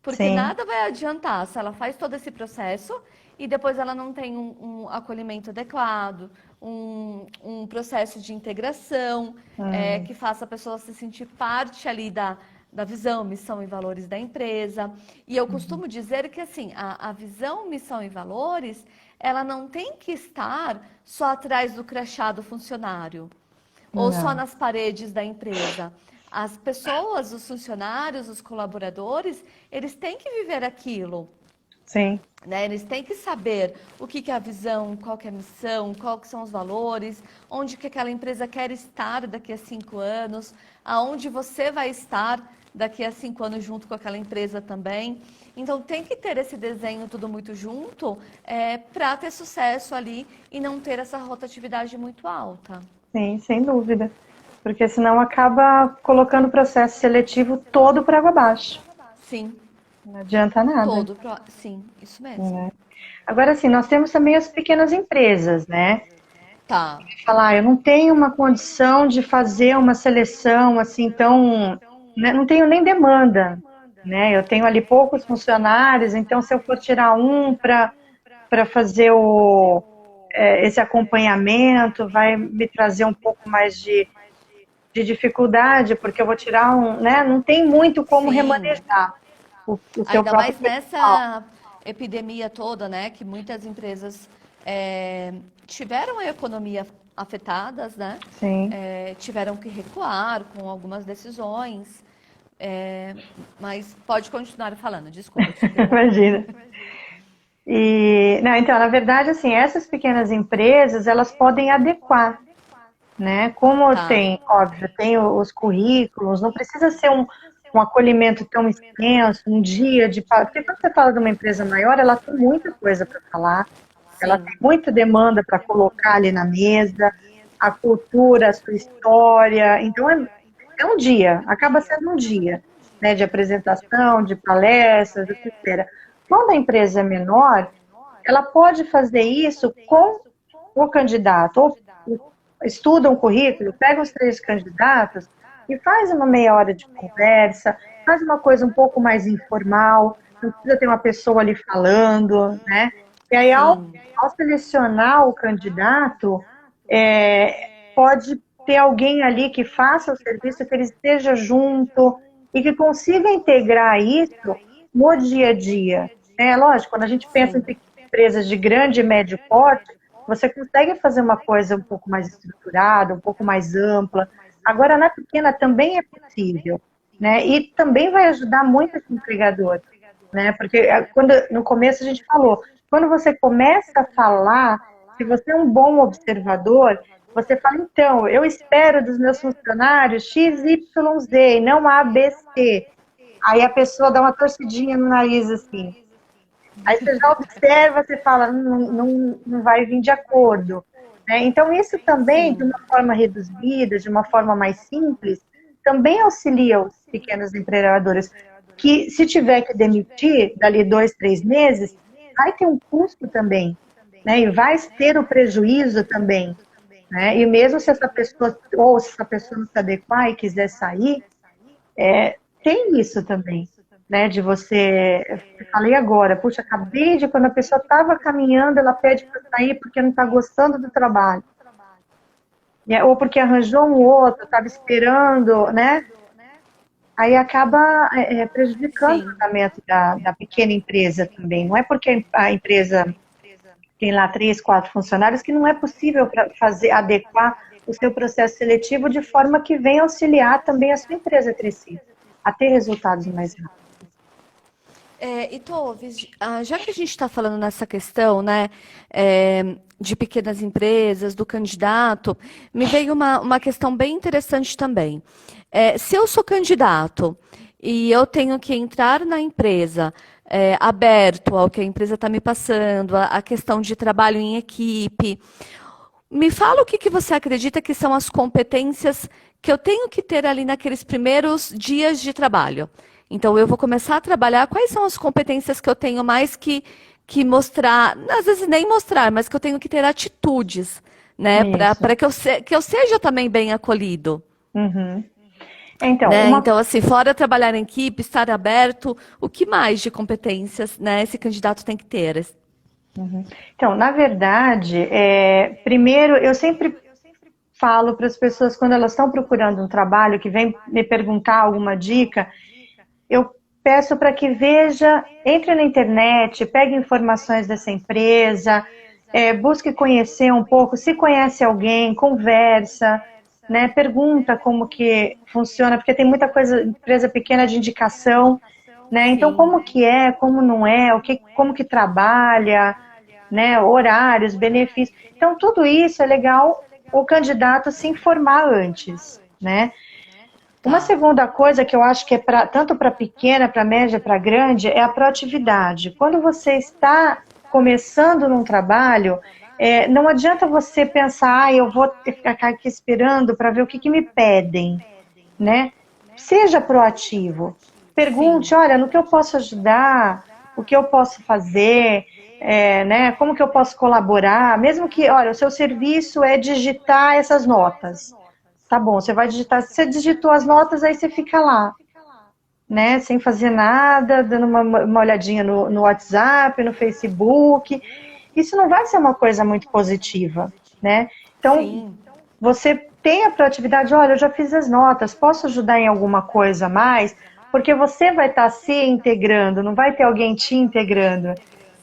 Porque Sim. nada vai adiantar se ela faz todo esse processo e depois ela não tem um acolhimento adequado, um processo de integração, Hum. que faça a pessoa se sentir parte ali da visão, missão e valores da empresa. E eu costumo dizer que assim, a visão, missão e valores, ela não tem que estar só atrás do crachá do funcionário ou só Não. nas paredes da empresa. As pessoas, os funcionários, os colaboradores, eles têm que viver aquilo. Sim. Né? Eles têm que saber o que é a visão, qual que é a missão, quais são os valores, onde que aquela empresa quer estar daqui a 5 anos, aonde você vai estar daqui a 5 anos junto com aquela empresa também. Então tem que ter esse desenho tudo muito junto para ter sucesso ali e não ter essa rotatividade muito alta. Sim, sem dúvida. Porque senão acaba colocando o processo seletivo todo para água abaixo. Sim, Não adianta nada, sim, isso mesmo. né? Agora, assim, nós temos também as pequenas empresas, né? Tá. Falar, eu não tenho uma condição de fazer uma seleção assim tão, né, não tenho nem demanda, né? Eu tenho ali poucos funcionários, então se eu for tirar um para fazer esse acompanhamento, vai me trazer um pouco mais de dificuldade, porque eu vou tirar um, né? Não tem muito como Sim. remanejar o seu Ainda próprio mais pessoal. nessa epidemia toda, né? Que muitas empresas tiveram a economia afetadas, né? Sim, Tiveram que recuar com algumas decisões. Mas pode continuar falando, desculpa te interromper. imagina. E, não, então, na verdade, assim, essas pequenas empresas, elas podem adequar, né? Como Tá. tem, óbvio, tem os currículos, não precisa ser um acolhimento tão extenso, um dia de... Porque quando você fala de uma empresa maior, ela tem muita coisa para falar, ela tem Sim. muita demanda para colocar ali na mesa, a cultura, a sua história. Então, é um dia, acaba sendo um dia, né, de apresentação, de palestras, do que seja. Quando a empresa é menor, ela pode fazer isso com o candidato, ou estuda um currículo, pega os 3 candidatos e faz uma meia hora de conversa, faz uma coisa um pouco mais informal, não precisa ter uma pessoa ali falando, né? E aí, sim, ao selecionar o candidato, pode ter alguém ali que faça o serviço, que ele esteja junto e que consiga integrar isso no dia a dia. É lógico, quando a gente pensa em sim, pequenas empresas de grande e médio porte, você consegue fazer uma coisa um pouco mais estruturada, um pouco mais ampla. Agora, na pequena também é possível, né? E também vai ajudar muito esse empregador, né? Porque quando no começo a gente falou, quando você começa a falar, se você é um bom observador, você fala, então, eu espero dos meus funcionários X, Y, Z, e não A, B, C. Aí a pessoa dá uma torcidinha no nariz, assim. Aí você já observa, você fala, não vai vir de acordo. Né? Então, isso também, de sim. uma forma reduzida, de uma forma mais simples, também auxilia os pequenos empreendedores, que se tiver que demitir dali 2, 3 meses, vai ter um custo também, né? E vai ter o prejuízo também. Né? E mesmo se essa pessoa, ou se essa pessoa não se adequar e quiser sair, tem isso também, né? De você, eu falei agora, puxa, acabei de, quando a pessoa estava caminhando, ela pede para sair porque não está gostando do trabalho, né? Ou porque arranjou um outro, estava esperando, né? Aí acaba prejudicando o Sim. andamento da pequena empresa também. Não é porque a empresa tem lá 3, 4 funcionários que não é possível para fazer, adequar o seu processo seletivo de forma que venha auxiliar também a sua empresa a crescer, a ter resultados mais rápidos. E Tovis, já que a gente está falando nessa questão, né, de pequenas empresas, do candidato, me veio uma questão bem interessante também. Se eu sou candidato e eu tenho que entrar na empresa, aberto ao que a empresa está me passando, a questão de trabalho em equipe, me fala o que que você acredita que são as competências que eu tenho que ter ali naqueles primeiros dias de trabalho. Então, eu vou começar a trabalhar. Quais são as competências que eu tenho mais que mostrar, às vezes nem mostrar, mas que eu tenho que ter atitudes, né, Isso. para que eu seja também bem acolhido, Uhum. Então, né? uma Então, assim, fora trabalhar em equipe, estar aberto, o que mais de competências, né, esse candidato tem que ter? Uhum. Então, na verdade, primeiro, eu sempre falo para as pessoas quando elas estão procurando um trabalho, que vem me perguntar alguma dica, eu peço para que veja, entre na internet, pegue informações dessa empresa, busque conhecer um pouco, se conhece alguém, conversa, né, pergunta como que funciona, porque tem muita coisa, empresa pequena de indicação, né? Então, Sim, como que é, como não é, como que trabalha, né? Horários, benefícios. Então, tudo isso é legal o candidato se informar antes, né? Uma tá. segunda coisa que eu acho que é tanto para pequena, para média, para grande, é a proatividade. Quando você está começando num trabalho, não adianta você pensar, eu vou ficar aqui esperando para ver o que, que me pedem, né? Seja proativo. Pergunte, Sim. olha, no que eu posso ajudar, o que eu posso fazer, né? Como que eu posso colaborar? Mesmo que, olha, o seu serviço é digitar essas notas. Tá bom, você vai digitar, você digitou as notas, aí você fica lá, né? Sem fazer nada, dando uma olhadinha no WhatsApp, no Facebook. Isso não vai ser uma coisa muito positiva, né? Então, Sim. você tem a proatividade, olha, eu já fiz as notas, posso ajudar em alguma coisa a mais? Porque você vai estar se integrando, não vai ter alguém te integrando,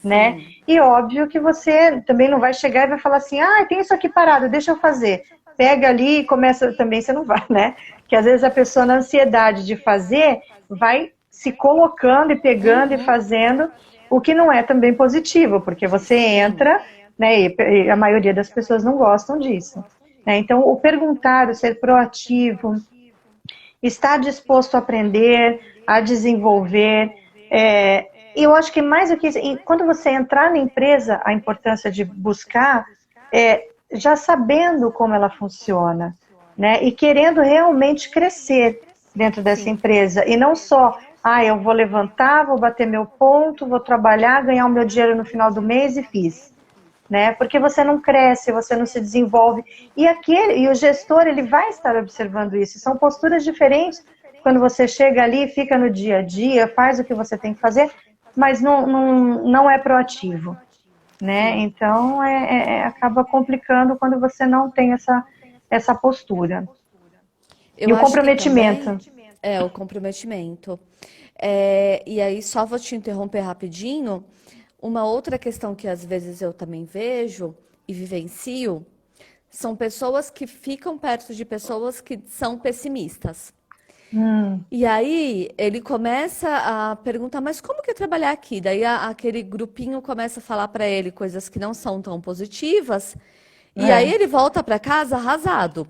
né? Sim. E óbvio que você também não vai chegar e vai falar assim, ah, tem isso aqui parado, deixa eu fazer. Pega ali e começa, também você não vai, né? Que às vezes a pessoa na ansiedade de fazer, vai se colocando e pegando e Uhum. fazendo, o que não é também positivo, porque você Sim. entra, né? E a maioria das pessoas não gostam disso. Né? Então, o perguntar, o ser proativo, estar disposto a aprender, a desenvolver. Eu acho que mais do que isso, quando você entrar na empresa, a importância de buscar, já sabendo como ela funciona, né? E querendo realmente crescer dentro dessa Sim. empresa. E não só, eu vou levantar, vou bater meu ponto, vou trabalhar, ganhar o meu dinheiro no final do mês e fiz, né? Porque você não cresce, você não se desenvolve. E o gestor, ele vai estar observando isso. São posturas diferentes quando você chega ali, fica no dia a dia, faz o que você tem que fazer, mas não é proativo. né? sim. Então, acaba complicando quando você não tem essa postura. E Eu o acho que comprometimento. também é o comprometimento. E aí, só vou te interromper rapidinho. Uma outra questão que às vezes eu também vejo e vivencio são pessoas que ficam perto de pessoas que são pessimistas. Hum, E aí ele começa a perguntar, mas como que é trabalhar aqui? Daí aquele grupinho começa a falar para ele coisas que não são tão positivas, e aí é, ele volta para casa arrasado,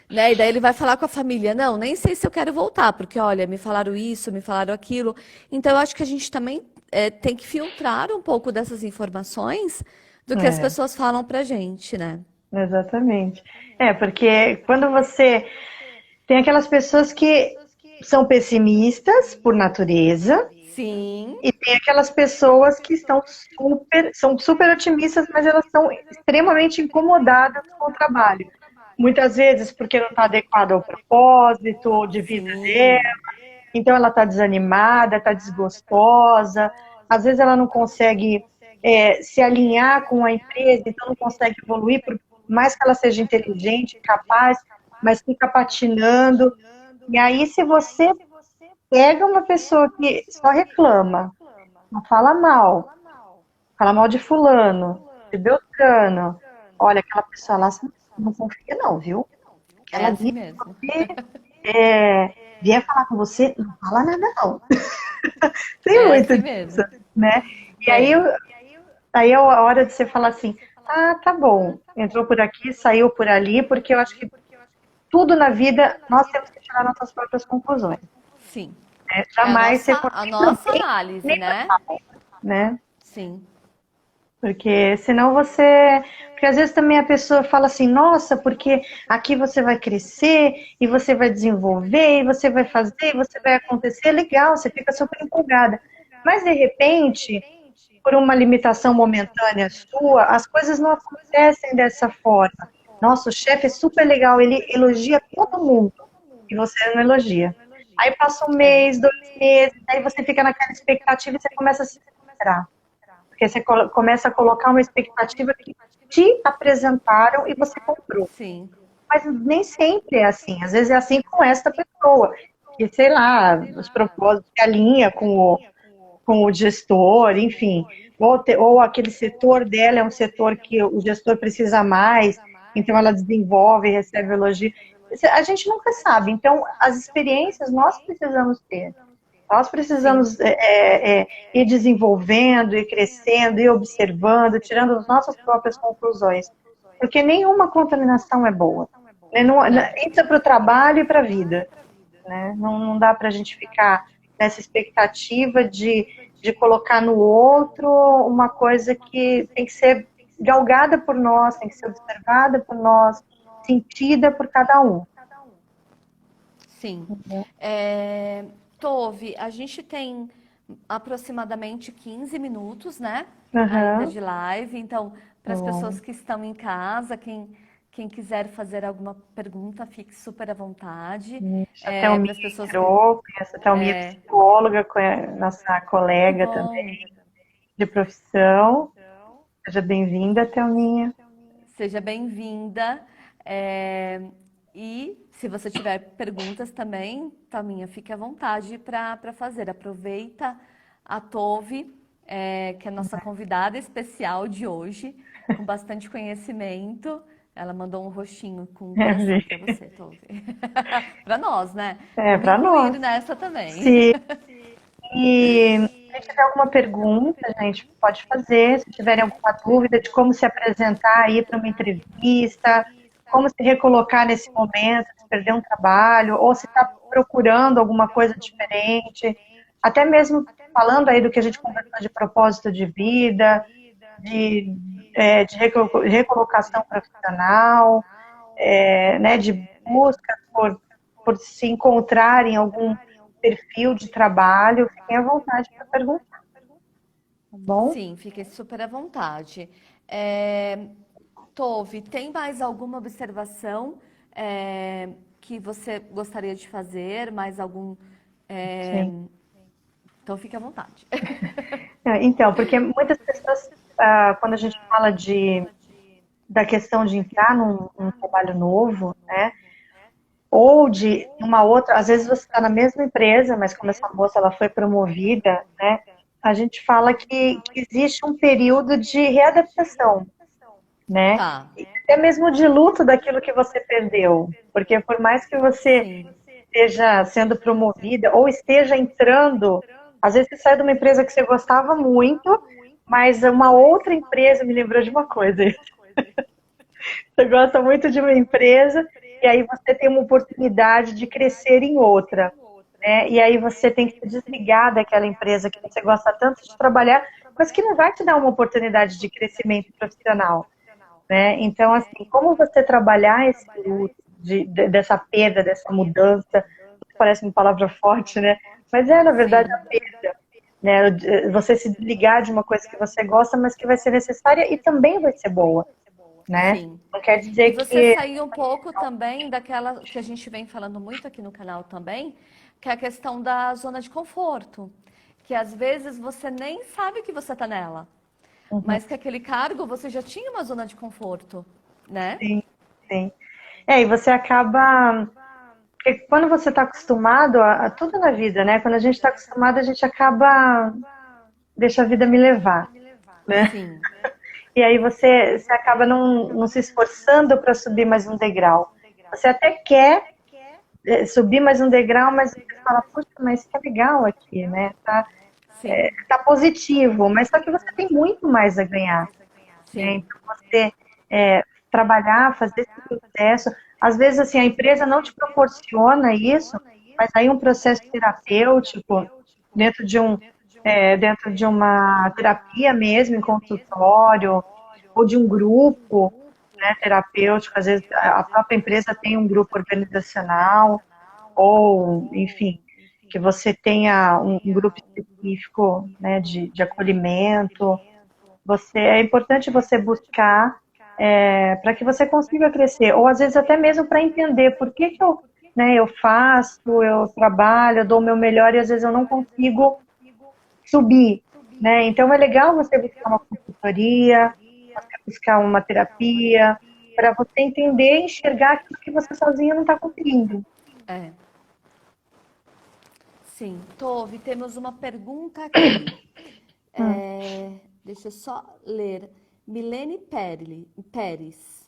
né? E daí ele vai falar com a família, não, nem sei se eu quero voltar, porque olha, me falaram isso, me falaram aquilo. Então eu acho que a gente também tem que filtrar um pouco dessas informações do que as é, pessoas falam pra gente, né? exatamente. Porque quando você tem aquelas pessoas que são pessimistas por natureza, Sim, e tem aquelas pessoas que são super otimistas, mas elas estão extremamente incomodadas com o trabalho. Muitas vezes porque não está adequado ao propósito de vida dela, sim, então ela está desanimada, está desgostosa, às vezes ela não consegue se alinhar com a empresa, então não consegue evoluir, por mais que ela seja inteligente, capaz, mas fica patinando. E aí, se você pega uma pessoa que só reclama, não fala mal de fulano, de Beltrano, olha, aquela pessoa lá você não confia não, viu? é Aquela assim ali, mesmo. vier falar com você, não fala nada não. Tem É muito assim disso, mesmo. né? E Tem. aí é a hora de você falar assim, ah, tá bom, entrou por aqui, saiu por ali, porque eu acho que tudo na vida nós temos que tirar nossas próprias conclusões, Sim. né? É Jamais ser a contra nossa análise, nem né? né? Sim. Porque senão você. Porque às vezes também a pessoa fala assim, nossa, porque aqui você vai crescer, e você vai desenvolver, e você vai fazer, e você vai acontecer, legal, você fica super empolgada. Mas de repente, por uma limitação momentânea sua, as coisas não acontecem dessa forma. Nossa, o chefe é super legal, ele elogia todo mundo, e você não elogia. Aí passa um É. mês, 2 meses, aí você fica naquela expectativa e você começa a se frustrar. Porque você começa a colocar uma expectativa que te apresentaram e você comprou. Sim. Mas nem sempre é assim. Às vezes é assim com esta pessoa. Que, sei lá, os propósitos se alinha com o gestor, enfim. Ou aquele setor dela é um setor que o gestor precisa mais, então ela desenvolve, recebe elogio. A gente nunca sabe. Então, as experiências nós precisamos ter. Nós Sim. precisamos ir desenvolvendo, ir crescendo, ir observando, tirando as nossas próprias conclusões, porque nenhuma contaminação é boa. Né? Não, Não. isso é para o trabalho e para a vida. Né? Não dá para a gente ficar nessa expectativa de colocar no outro uma coisa que tem que ser galgada por nós, tem que ser observada por nós, sentida por cada um. Sim. É, Tove, a gente tem aproximadamente 15 minutos, né? Ainda Uhum. de live. Então, para Tá as bom. pessoas que estão em casa, quem quiser fazer alguma pergunta, fique super à vontade. Isso, a Thelminha Para as pessoas que. entrou, conheço a Thelminha psicóloga, nossa Que colega bom! também de profissão. Seja bem-vinda, Thelminha. Seja bem-vinda. É, E se você tiver perguntas também, Taminha, fique à vontade para fazer. Aproveita a Tove, que é a nossa convidada especial de hoje, com bastante conhecimento. Ela mandou um roxinho com um coração para você, Tove. Para nós, né? Vamos Para nós. incluir nessa também. Se se tiver alguma pergunta, a gente pode fazer. Se tiverem alguma dúvida de como se apresentar aí para uma entrevista, como se recolocar nesse momento, se perder um trabalho, ou se está procurando alguma coisa diferente, até mesmo falando aí do que a gente conversou de propósito de vida, de recolocação profissional, né, de busca por se encontrar em algum perfil de trabalho, fiquem à vontade para perguntar, tá bom? Sim, fiquem super à vontade. É, Tove, tem mais alguma observação que você gostaria de fazer? Mais algum? é, Sim. Então fique à vontade. Então, porque muitas pessoas, quando a gente fala da questão de entrar num trabalho novo, né? Ou de uma outra, às vezes você está na mesma empresa, mas como essa moça ela foi promovida, né? A gente fala que existe um período de readaptação, né? Tá. E até mesmo de luto daquilo que você perdeu, porque por mais que você Sim. esteja sendo promovida ou esteja entrando, às vezes você sai de uma empresa que você gostava muito, mas uma outra empresa me lembrou de uma coisa. Você gosta muito de uma empresa e aí você tem uma oportunidade de crescer em outra, né? E aí você tem que se desligar daquela empresa que você gosta tanto de trabalhar, mas que não vai te dar uma oportunidade de crescimento profissional, né? Então, assim, como você trabalhar esse luto dessa perda, dessa mudança, parece uma palavra forte, né? Mas é, na verdade, a Sim. perda, né? Você se desligar de uma coisa que você gosta, mas que vai ser necessária e também vai ser boa, né? Sim. Não quer E dizer você que sair um pouco também daquela que a gente vem falando muito aqui no canal também, que é a questão da zona de conforto. Que às vezes você nem sabe que você está nela, Uhum, mas que aquele cargo você já tinha uma zona de conforto, né? sim, sim. É, e você acaba. Porque quando você está acostumado a tudo na vida, né? Quando a gente está acostumado, a gente acaba. Deixa a vida me levar, né? Sim. E aí você acaba não se esforçando para subir mais um degrau. Você até quer subir mais um degrau, mas você fala, puxa, mas que legal aqui, né? Sim. Tá positivo, mas só que você tem muito mais a ganhar, né? Sim. Então você trabalhar, fazer esse processo, às vezes assim a empresa não te proporciona isso, mas aí um processo terapêutico dentro dentro de uma terapia mesmo, em consultório, ou de um grupo, né, terapêutico, às vezes a própria empresa tem um grupo organizacional, ou, enfim, que você tenha um grupo específico, né, de acolhimento. É importante você buscar para que você consiga crescer, ou às vezes até mesmo para entender por que eu faço, eu trabalho, eu dou o meu melhor e às vezes eu não consigo subir, né? Então é legal você buscar uma consultoria, você buscar uma terapia, para você entender e enxergar aquilo que você sozinha não está conseguindo. É. Sim. Tove, temos uma pergunta aqui. Hum. Deixa eu só ler. Milene Pérez.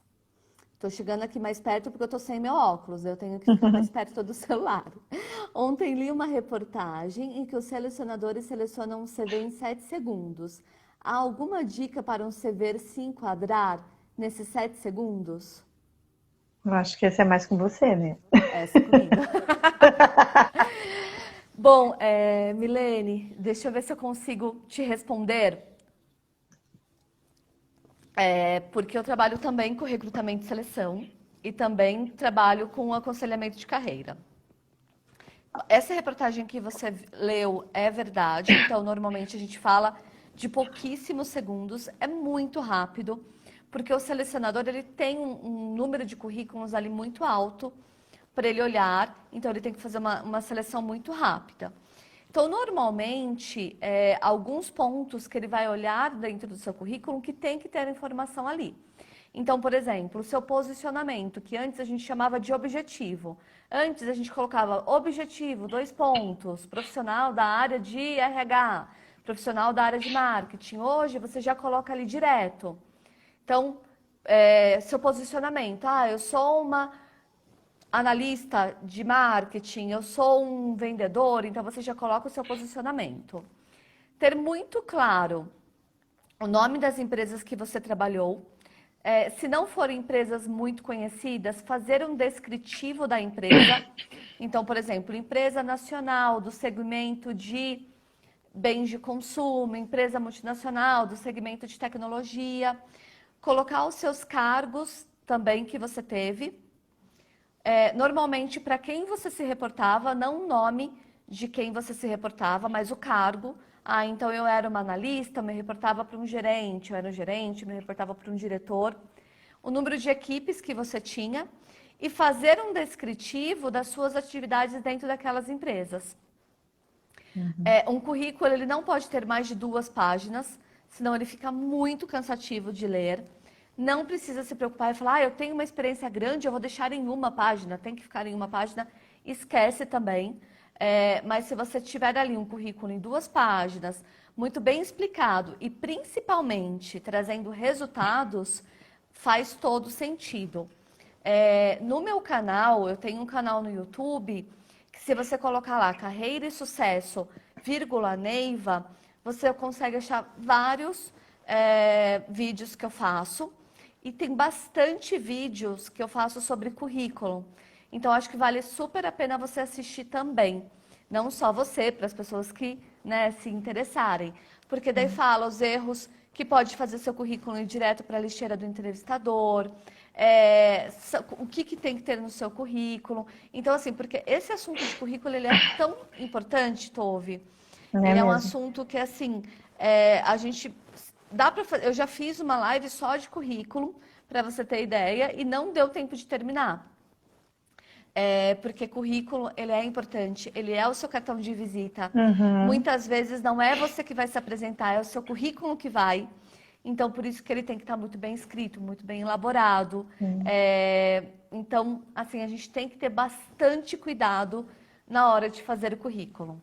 Estou chegando aqui mais perto porque eu estou sem meu óculos, eu tenho que ficar mais perto do celular. Ontem li uma reportagem em que os selecionadores selecionam um CV em 7 segundos. Há alguma dica para um CV se enquadrar nesses 7 segundos? Eu acho que esse é mais com você, né? Essa é comigo. Bom, Milene, deixa eu ver se eu consigo te responder. Porque eu trabalho também com recrutamento e seleção e também trabalho com aconselhamento de carreira. Essa reportagem que você leu é verdade, então normalmente a gente fala de pouquíssimos segundos, é muito rápido, porque o selecionador ele tem um número de currículos ali muito alto para ele olhar, então ele tem que fazer uma seleção muito rápida. Então, normalmente, alguns pontos que ele vai olhar dentro do seu currículo que tem que ter informação ali. Então, por exemplo, o seu posicionamento, que antes a gente chamava de objetivo. Antes a gente colocava objetivo, 2 pontos, profissional da área de RH, profissional da área de marketing. Hoje você já coloca ali direto. Então, seu posicionamento. Eu sou uma analista de marketing, eu sou um vendedor, então você já coloca o seu posicionamento. Ter muito claro o nome das empresas que você trabalhou. Se não forem empresas muito conhecidas, fazer um descritivo da empresa. Então, por exemplo, empresa nacional do segmento de bens de consumo, empresa multinacional do segmento de tecnologia. Colocar os seus cargos também que você teve. Normalmente, para quem você se reportava, não o nome de quem você se reportava, mas o cargo. Então eu era uma analista, me reportava para um gerente, eu era um gerente, me reportava para um diretor. O número de equipes que você tinha e fazer um descritivo das suas atividades dentro daquelas empresas. Uhum. Um currículo, ele não pode ter mais de 2 páginas, senão ele fica muito cansativo de ler. Não precisa se preocupar e falar, eu tenho uma experiência grande, eu vou deixar em 1 página, tem que ficar em 1 página. Esquece também. Mas se você tiver ali um currículo em 2 páginas, muito bem explicado e principalmente trazendo resultados, faz todo sentido. No meu canal, eu tenho um canal no YouTube, que se você colocar lá carreira e sucesso, vírgula Neiva, você consegue achar vários vídeos que eu faço. E tem bastante vídeos que eu faço sobre currículo. Então, acho que vale super a pena você assistir também. Não só você, para as pessoas que, né, se interessarem. Porque daí fala os erros que pode fazer seu currículo ir direto para a lixeira do entrevistador, o que tem que ter no seu currículo. Então, assim, porque esse assunto de currículo, ele é tão importante, Tove. É Ele é um mesmo. assunto que, assim, a gente dá para fazer. Eu já fiz uma live só de currículo, para você ter ideia, e não deu tempo de terminar. Porque currículo, ele é importante, ele é o seu cartão de visita. Uhum. Muitas vezes não é você que vai se apresentar, é o seu currículo que vai. Então, por isso que ele tem que estar muito bem escrito, muito bem elaborado. Sim. Então, assim, a gente tem que ter bastante cuidado na hora de fazer o currículo.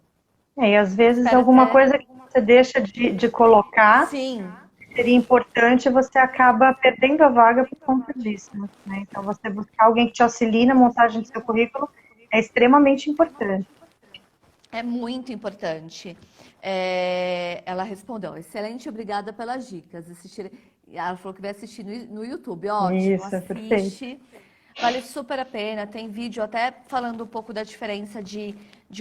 E às vezes Espero alguma até. coisa que você deixa de colocar, Sim, que seria importante, você acaba perdendo a vaga por conta disso, né? Então, você buscar alguém que te auxilie na montagem do seu currículo é extremamente importante. é muito importante. Ela respondeu, excelente, obrigada pelas dicas. Ela falou que vai assistir no YouTube. Ótimo, Isso, é perfeito. assiste. Vale super a pena. Tem vídeo até falando um pouco da diferença de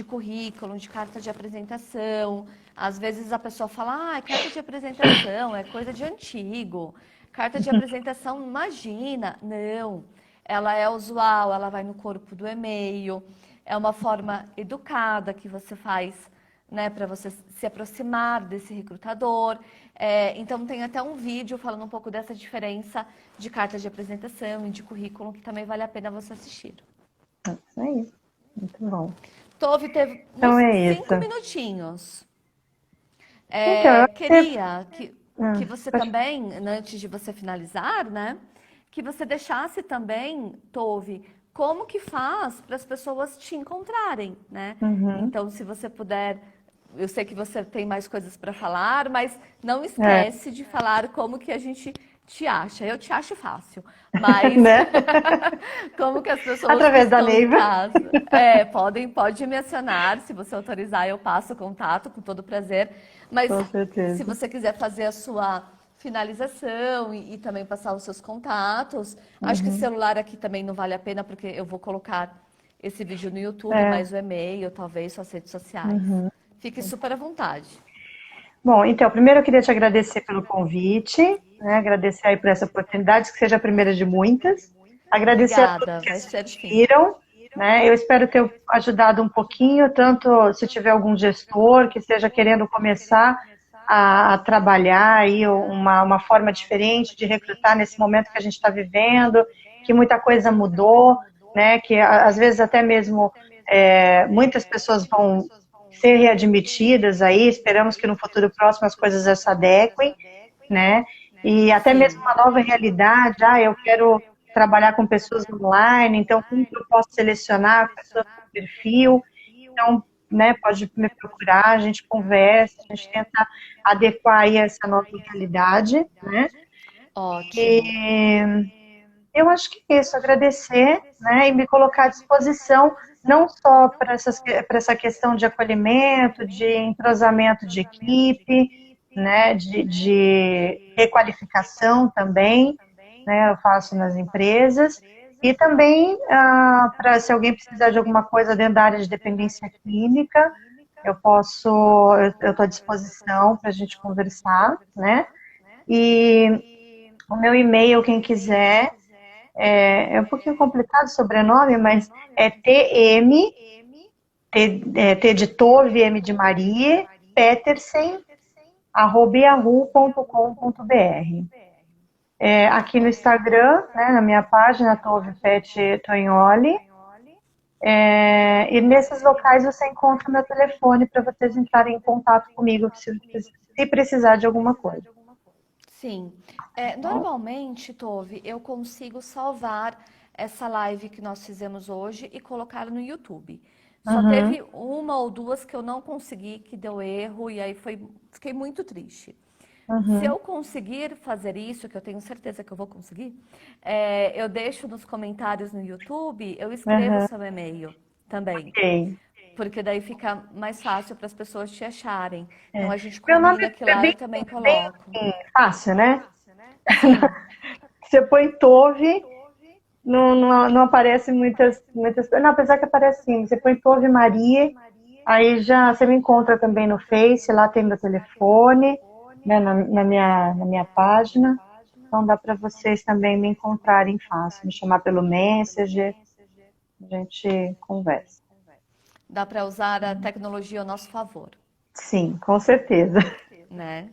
currículo, de carta de apresentação. Às vezes a pessoa fala, carta de apresentação é coisa de antigo. Carta de apresentação, imagina. Não, ela é usual, ela vai no corpo do e-mail. É uma forma educada que você faz, né, para você se aproximar desse recrutador. Então, tem até um vídeo falando um pouco dessa diferença de carta de apresentação e de currículo, que também vale a pena você assistir. Isso aí. Muito bom. Tove, teve uns Então é 5 isso. minutinhos. Então, eu acho que... Queria que você pode... também, antes de você finalizar, né, que você deixasse também, Tove, como que faz para as pessoas te encontrarem, né? Uhum. Então, se você puder, eu sei que você tem mais coisas para falar, mas não É, esquece de falar como que a gente te acha. Eu te acho fácil, mas né? como que as pessoas que Através da estão em Neiva. casa pode me acionar, se você autorizar, eu passo o contato com todo prazer. Mas Com se certeza. você quiser fazer a sua finalização e também passar os seus contatos, acho que Uhum. celular aqui também não vale a pena, porque eu vou colocar esse vídeo no YouTube, É. mais o e-mail, talvez suas redes sociais. Uhum. Fique super à vontade. Bom, então, primeiro eu queria te agradecer pelo convite, né? Agradecer aí por essa oportunidade, que seja a primeira de muitas. Agradecer a todos Obrigada, que vai ser sim. assistiram, né? Eu espero ter ajudado um pouquinho, tanto se tiver algum gestor que esteja querendo começar a trabalhar aí uma forma diferente de recrutar nesse momento que a gente está vivendo, que muita coisa mudou, né? Que às vezes até mesmo muitas pessoas vão ser readmitidas aí, esperamos que no futuro próximo as coisas se adequem, né? E até mesmo Sim, uma nova realidade, eu quero trabalhar com pessoas online, então como que eu posso selecionar pessoas com perfil? Então, né, pode me procurar, a gente conversa, a gente tenta adequar aí essa nova realidade, né? ótimo. E eu acho que é isso, agradecer, né, e me colocar à disposição, não só para essa questão de acolhimento, de entrosamento de equipe, né, de requalificação também, né, eu faço nas empresas, e também para se alguém precisar de alguma coisa dentro da área de dependência química, eu estou à disposição para a gente conversar, né, e o meu e-mail, quem quiser, é um pouquinho complicado o sobrenome, mas é TM, T de Tove, M de Maria, Petersen, @yahoo.com.br. Aqui no Instagram, né, na minha página, Tove Pet Tonholi, E nesses locais você encontra o meu telefone para vocês entrarem em contato comigo se precisar de alguma coisa. Sim. Bom? Normalmente, Tove, eu consigo salvar essa live que nós fizemos hoje e colocar no YouTube. Só Uhum, teve uma ou duas que eu não consegui, que deu erro, e aí fiquei muito triste. Se uhum, eu conseguir fazer isso, que eu tenho certeza que eu vou conseguir, eu deixo nos comentários no YouTube, eu escrevo o uhum. seu e-mail também. Ok. Porque daí fica mais fácil para as pessoas te acharem. Então É. a gente Meu nome combina que é lá eu também bem coloco. fácil, né? Sim, Você põe Tove, não aparece muitas. Não, apesar que aparece sim. Você põe Tove Maria, aí já você me encontra também no Face, lá tem meu telefone, né, na minha página. Então dá para vocês também me encontrarem fácil, me chamar pelo Messenger, a gente conversa. dá para usar a tecnologia ao nosso favor, Sim, com certeza. né?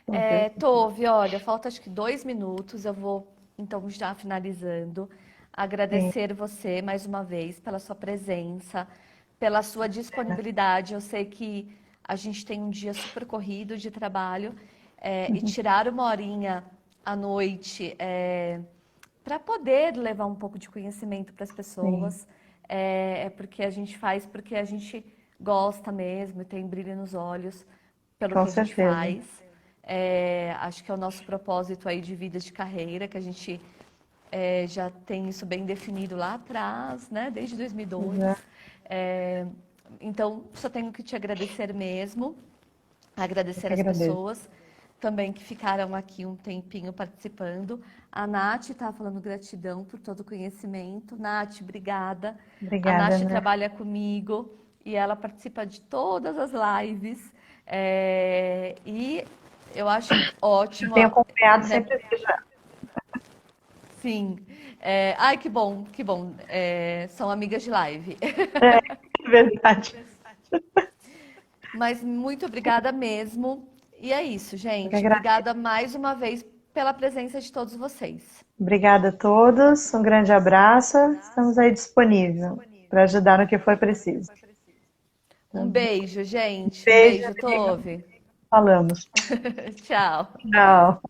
Com certeza. Tove, olha, falta acho que 2 minutos, eu vou então já finalizando. Sim, Agradecer você mais uma vez pela sua presença, pela sua disponibilidade. Eu sei que a gente tem um dia super corrido de trabalho, e tirar uma horinha à noite para poder levar um pouco de conhecimento para as sim, pessoas, é porque a gente faz, porque a gente gosta mesmo e tem brilho nos olhos pelo com que a gente certeza. faz. Acho que é o nosso propósito aí de vida de carreira, que a gente já tem isso bem definido lá atrás, né? Desde 2002. Já, É, então, só tenho que te agradecer mesmo, eu agradecer que as agradeço. pessoas também que ficaram aqui um tempinho participando. A Nath está falando gratidão por todo o conhecimento. Nath, obrigada. A Obrigada, Nath Ana. trabalha comigo e ela participa de todas as lives. E eu acho ótimo, Tenho acompanhado né? sempre. Sim. Ai, que bom, que bom. São amigas de live. É verdade. Mas muito obrigada mesmo. E é isso, Eu que gente. agradeço. Obrigada mais uma vez pela presença de todos vocês. Obrigada a todos. Um grande abraço. Estamos aí disponíveis para ajudar no que for preciso. Tá Um bom? beijo, gente. Um Beijo, beijo, amiga. Tove. Falamos. Tchau. Tchau.